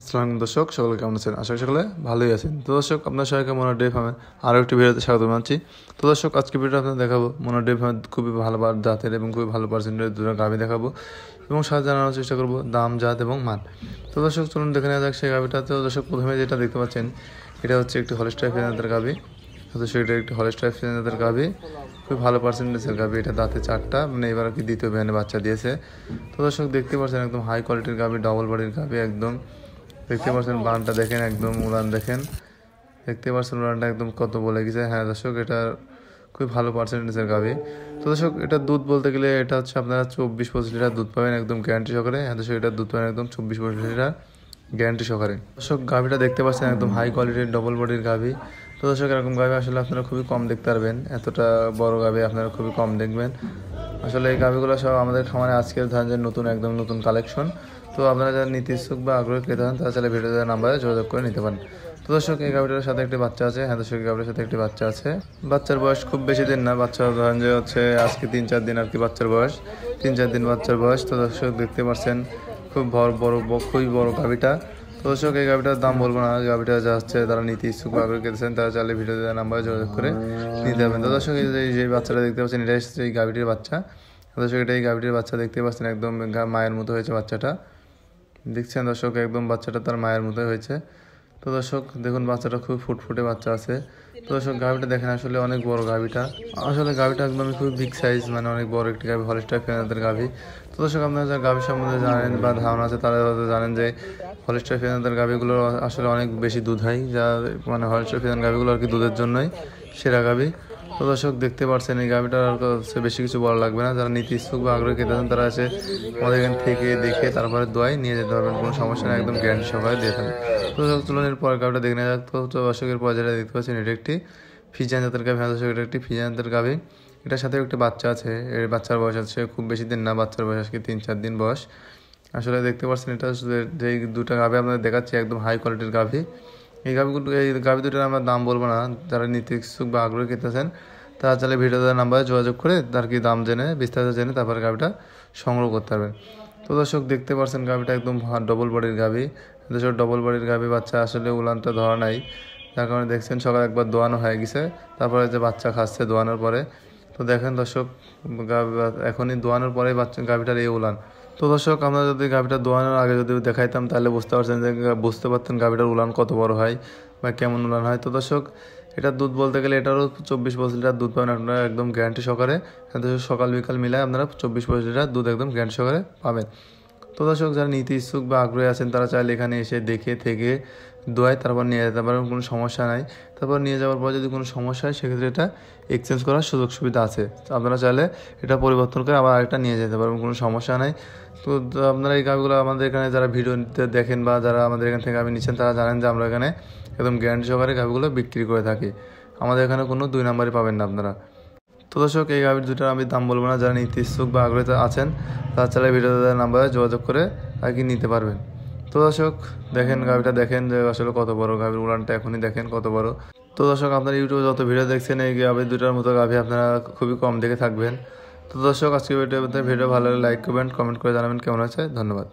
আসসালামু দর্শক, সকলে কেমন আছেন? আশা করি সকলে ভালোই আছেন। তো দর্শক, আপনার সবাইকে মোনা ডেয়ারি ফার্মের আরও একটি ভিডিওতে স্বাগত জানাচ্ছি। তো দর্শক, আজকে ভিডিওটা আপনাদের দেখাবো মোনা ডেয়ারি ফার্মের খুবই ভালো জাতের এবং খুবই ভালো পার্সেন্টের দুটো গাভি দেখাবো এবং সাথে জানানোর চেষ্টা করবো দাম, জাত এবং মান। তো দর্শক, চলুন দেখে নেওয়া যাক সেই গাভিটাতে। দর্শক, প্রথমে যেটা দেখতে পাচ্ছেন এটা হচ্ছে একটি হলস্টাইন ফ্রিজিয়ান গাভি। তো সেটা একটি হলস্টাইন ফ্রিজিয়ান গাভি, খুবই ভালো পার্সেন্টেজের গাভি। এটা দাঁতে চারটা, মানে এবার আর কি দ্বিতীয় বিয়ানে বাচ্চা দিয়েছে। তো দর্শক, দেখতে পাচ্ছেন একদম হাই কোয়ালিটির গাভি, ডবল বডির গাভি একদম। দেখতে পাচ্ছেন বানটা দেখেন, একদম উড়ান দেখেন, দেখতে পাচ্ছেন উড়ানটা একদম কত বলে গেছে। হ্যাঁ দর্শক, এটা খুবই ভালো পার্সেন্টেজের গাভি। তো দর্শক, এটা দুধ বলতে গেলে এটা হচ্ছে আপনারা 24-25 লিটার দুধ পাবেন একদম গ্যারান্টি সহকারে। হ্যাঁ দর্শক, এটা দুধ পাবেন একদম 24-25 লিটার গ্যারান্টি সহকারে। দর্শক, গাভিটা দেখতে পাচ্ছেন একদম হাই কোয়ালিটির ডবল বডির গাভি। তো দর্শক, এরকম গাভি আসলে আপনারা খুবই কম দেখতে পারবেন, এতটা বড় গাভি আপনারা খুবই কম দেখবেন। আসলে এই গাভিগুলো সব আমাদের খামারে আজকের ধানের নতুন একদম নতুন কালেকশন। তো আপনারা যারা নিতে ইচ্ছুক বা আগ্রহী ক্রেতা হন তারা চাইলে ভিডিও দেওয়ার নাম্বারে যোগাযোগ করে নিতে পারেন। তো দর্শক, এই গাভিটার সাথে একটি বাচ্চা আছে। হ্যাঁ দর্শক, এই গাভিটার সাথে একটি বাচ্চা আছে। বাচ্চার বয়স খুব বেশি দিন না, বাচ্চা ধরেন যে হচ্ছে আজকে 3-4 দিন আর কি বাচ্চার বয়স, 3-4 দিন বাচ্চার বয়স। তো দর্শক, দেখতে পাচ্ছেন খুব খুবই বড় গাভিটা। তো দর্শক, এই গাভিটার দাম বলবো না, গাভিটা যা হচ্ছে তারা নিতে ইচ্ছুক বা আগ্রহী ক্রেতা তারা চাইলে ভিডিও দেওয়ার নাম্বারে যোগাযোগ করে নিতে পারবেন। তো দর্শক, এই যে বাচ্চাটা দেখতে পাচ্ছেন এটা হচ্ছে এই গাভিটির বাচ্চা। দর্শক, এটা এই গাভিটির বাচ্চা দেখতে পাচ্ছেন একদম মায়ের মতো হয়েছে বাচ্চাটা। দেখছেন দর্শক, একদম বাচ্চাটা তার মায়ের মতো হয়েছে। তো দর্শক, দেখুন বাচ্চাটা খুব ফুটফুটে বাচ্চা আছে। তো দর্শক, গাভিটা দেখেন আসলে অনেক বড় গাভিটা। আসলে গাভিটা একদমই খুবই বিগ সাইজ, মানে অনেক বড় একটি গাভি, হলস্টাইন ফ্রিজিয়ান গাভি। তো দর্শক, আপনারা যারা গাভি সম্বন্ধে জানেন বা ধারণা আছে তারা হয়তো জানেন যে হলস্টাইন ফ্রিজিয়ান গাভিগুলো আসলে অনেক বেশি দুধ হয়, যা মানে হলস্টাইন ফ্রিজিয়ান গাভিগুলো আর কি দুধের জন্যই সেরা গাভি। তো দর্শক, দেখতে পাচ্ছেন এই গাভিটার আর বেশি কিছু বলা লাগবে না। যারা নীতি ইচ্ছুক বা আগ্রহী ক্রেতা তারা আছে আমাদের এখান থেকে দেখে তারপরে দোয়াই নিয়ে যেতে পারবেন, কোনো সমস্যা নেই, একদম গ্যারান্টি সহকারে দিয়ে থাকবে। তো চলুন এরপর গাভিটা দেখে নেওয়া যাক। তো দর্শকের পর যেটা দেখতে পাচ্ছেন এটা একটি ফ্রিজিয়ান জাতের গাভি। হ্যাঁ দর্শক, এটা একটি ফ্রিজিয়ান জাতের গাভি। এটার সাথে একটি বাচ্চা আছে। এর বাচ্চার বয়স আছে খুব বেশি দিন না, বাচ্চার বয়স আজকে 3-4 দিন বয়স। আসলে দেখতে পাচ্ছেন এটা যেই দুটো গাভি আপনাদের দেখাচ্ছি একদম হাই কোয়ালিটির গাভি। এই গাভি দুটোর আমরা দাম বলবো না, যারা নিতে ইচ্ছুক বা আগ্রহী খেতেছেন তারা চাইলে ভিডিও দেওয়ার নাম্বারে যোগাযোগ করে তার কি দাম জেনে বিস্তারিত জেনে তারপরে গাভিটা সংগ্রহ করতে পারবেন। তো দর্শক, দেখতে পাচ্ছেন গাভিটা একদম ডবল বডির গাভি। দর্শক, ডবল বডির গাভি, বাচ্চা আসলে উলানটা ধরা নাই, যার কারণে দেখছেন সকালে একবার দোয়ানো হয়ে গেছে, তারপরে যে বাচ্চা খাচ্ছে দোয়ানোর পরে। তো দেখেন দর্শক, এখনই দোয়ানোর পরে বাচ্চা গাভিটার এই উলান। তো দর্শক, আমরা যদি গাভিটা দোয়ানোর আগে যদি দেখাইতাম তাহলে বুঝতে পারতেন গাভিটার উলান কত বড় হয় বা কেমন উলান হয়। তো দর্শক, এটা দুধ বলতে গেলে এটারও 24-25 লিটার দুধ পাবেন আপনারা একদম গ্যারান্টি সহকারে। সকাল বিকাল মিলায় আপনারা 24-25 লিটার দুধ একদম গ্যারান্টি সহকারে পাবেন। তো দর্শক, যারা নীতি ইচ্ছুক বা আগ্রহী আছেন তারা চাইলে এখানে এসে দেখে থেকে দোয়ায় তারপর নিয়ে যেতে পারেন, কোনো সমস্যা নাই। তারপর নিয়ে যাওয়ার পর যদি কোনো সমস্যা হয় সেক্ষেত্রে এটা এক্সচেঞ্জ করার সুযোগ সুবিধা আছে। আপনারা চাইলে এটা পরিবর্তন করে আবার আরেকটা নিয়ে যেতে পারবেন, কোনো সমস্যা নাই। তো আপনারা এই গাভিগুলো আমাদের এখানে যারা ভিডিওতে দেখেন বা যারা আমাদের এখান থেকে গাভি নিচ্ছেন তারা জানেন যে আমরা এখানে একদম গ্যারান্টি সহকারে গাভিগুলো বিক্রি করে থাকি। আমাদের এখানে কোনো 2 নাম্বারই পাবেন না আপনারা। তো দর্শক, এই গাভির দুটার আমি দাম বলবো না, যারা নিতে ইচ্ছুক বা আগ্রহী আছেন তারা চাইলে ভিডিও নাম্বারে যোগাযোগ করে আর কি নিতে পারবেন। তো দর্শক, দেখেন গাভিটা দেখেন যে আসলে কত বড়, গাভির উড়ানটা এখনই দেখেন কত বড়। তো দর্শক, আপনারা ইউটিউবে যত ভিডিও দেখছেন এই গাভি দুটার মতো গাভি আপনারা খুবই কম দেখে থাকবেন। তো দর্শক, আজকে ভিডিও ভালো লাগলে লাইক করবেন, কমেন্ট করে জানাবেন কেমন হয়েছে। ধন্যবাদ।